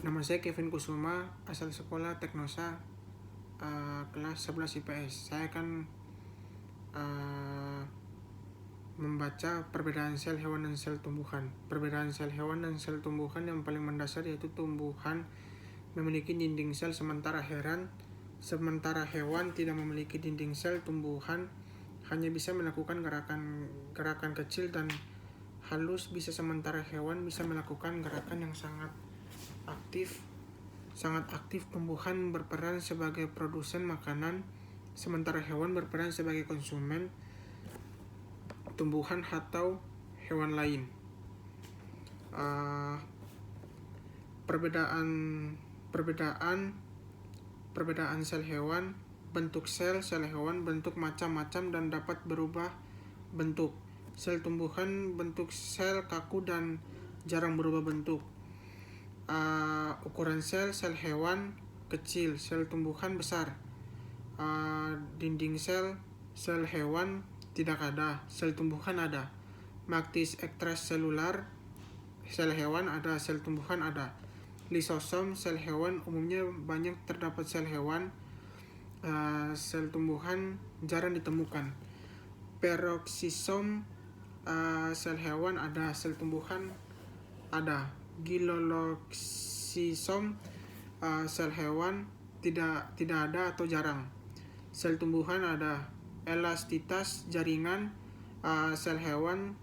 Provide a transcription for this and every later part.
Nama saya Kevin Kusuma, asal sekolah Teknosa, kelas 11 IPS. Saya akan membaca perbedaan sel hewan dan sel tumbuhan. Perbedaan sel hewan dan sel tumbuhan yang paling mendasar yaitu tumbuhan memiliki dinding sel sementara hewan tidak memiliki dinding sel. Tumbuhan hanya bisa melakukan gerakan kecil dan halus bisa, sementara hewan bisa melakukan gerakan yang sangat aktif. Tumbuhan berperan sebagai produsen makanan, sementara hewan berperan sebagai konsumen tumbuhan atau hewan lain. Perbedaan sel hewan. Bentuk sel hewan bentuk macam-macam dan dapat berubah bentuk. Sel tumbuhan bentuk sel kaku dan jarang berubah bentuk. Ukuran sel hewan kecil, sel tumbuhan besar. Dinding sel hewan tidak ada, sel tumbuhan ada. Matris ekstraselular sel hewan ada, sel tumbuhan ada. Lisosom sel hewan umumnya banyak terdapat sel hewan, sel tumbuhan jarang ditemukan. Peroksisom sel hewan ada, sel tumbuhan ada. Giloloxisom sel hewan tidak ada atau jarang. Sel tumbuhan ada. Elastitas jaringan sel hewan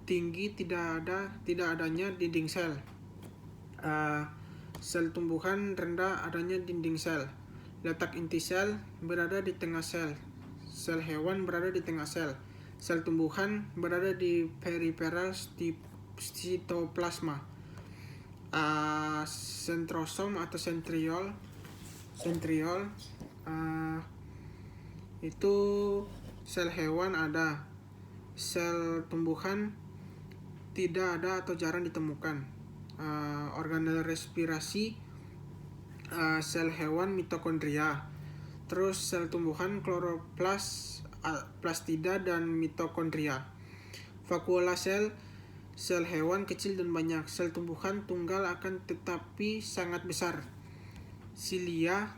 tinggi, tidak adanya dinding sel. Sel tumbuhan rendah adanya dinding sel. Letak inti sel berada di tengah sel. Sel hewan berada di tengah sel. Sel tumbuhan berada di periferal sitoplasma. Sentrosom atau sentriol itu sel hewan ada, sel tumbuhan tidak ada atau jarang ditemukan. Organel respirasi sel hewan mitokondria. Terus sel tumbuhan kloroplas, plastida dan mitokondria. Vakuola sel hewan kecil dan banyak. Sel tumbuhan tunggal akan tetapi sangat besar. Silia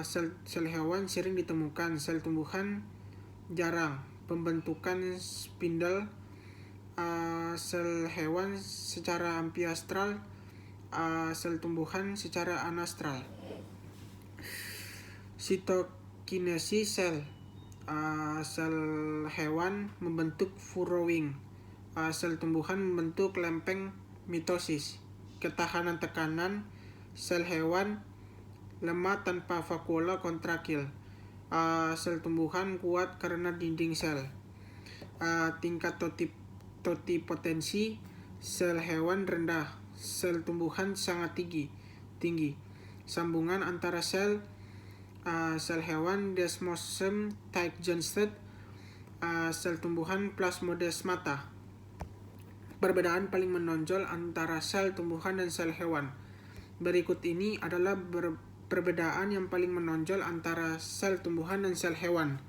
sel hewan sering ditemukan, sel tumbuhan jarang. Pembentukan spindle sel hewan secara amfiastral, sel tumbuhan secara anastral. Sitokinesis sel hewan membentuk furrowing, sel tumbuhan membentuk lempeng mitosis. Ketahanan tekanan sel hewan lemah tanpa vakuola kontraktil. Sel tumbuhan kuat karena dinding sel. Tingkat totipotensi sel hewan rendah, sel tumbuhan sangat tinggi. Sambungan antara sel hewan desmosome tight jointed, sel tumbuhan plasmodesmata. Perbedaan paling menonjol antara sel tumbuhan dan sel hewan. Berikut ini adalah perbedaan yang paling menonjol antara sel tumbuhan dan sel hewan.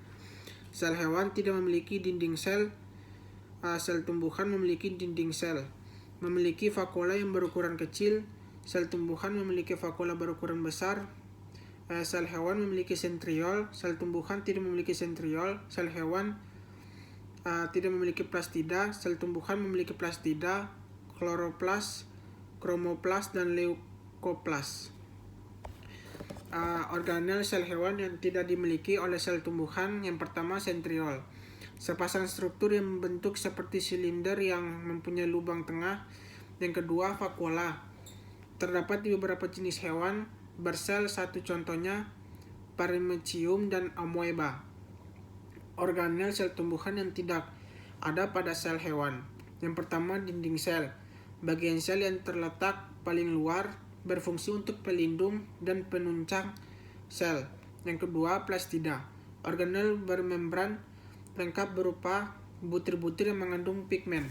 Sel hewan tidak memiliki dinding sel. Sel tumbuhan memiliki dinding sel. Memiliki vakuola yang berukuran kecil. Sel tumbuhan memiliki vakuola berukuran besar. Sel hewan memiliki sentriol. Sel tumbuhan tidak memiliki sentriol. Sel hewan tidak memiliki plastida. Sel tumbuhan memiliki plastida, kloroplas, kromoplas, dan leukoplas. Organel sel hewan yang tidak dimiliki oleh sel tumbuhan. Yang pertama, sentriol. Sepasang struktur yang membentuk seperti silinder yang mempunyai lubang tengah. Yang kedua, vakuola. Terdapat di beberapa jenis hewan bersel, satu contohnya Paramecium dan Amoeba. Organel sel tumbuhan yang tidak ada pada sel hewan. Yang pertama, dinding sel. Bagian sel yang terletak paling luar berfungsi untuk pelindung dan penuncang sel. Yang kedua, plastida. Organel bermembran lengkap berupa butir-butir yang mengandung pigmen.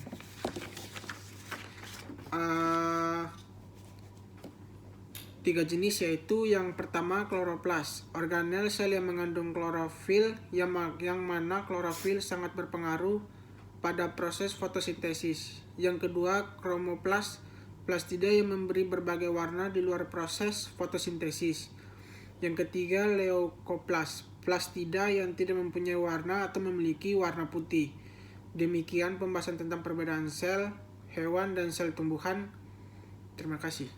Tiga jenis yaitu yang pertama, kloroplas. Organel sel yang mengandung klorofil, yang mana klorofil sangat berpengaruh pada proses fotosintesis. Yang kedua, kromoplas. plastida yang memberi berbagai warna di luar proses fotosintesis. Yang ketiga, leukoplast, plastida yang tidak mempunyai warna atau memiliki warna putih. Demikian pembahasan tentang perbedaan sel hewan dan sel tumbuhan. Terima kasih.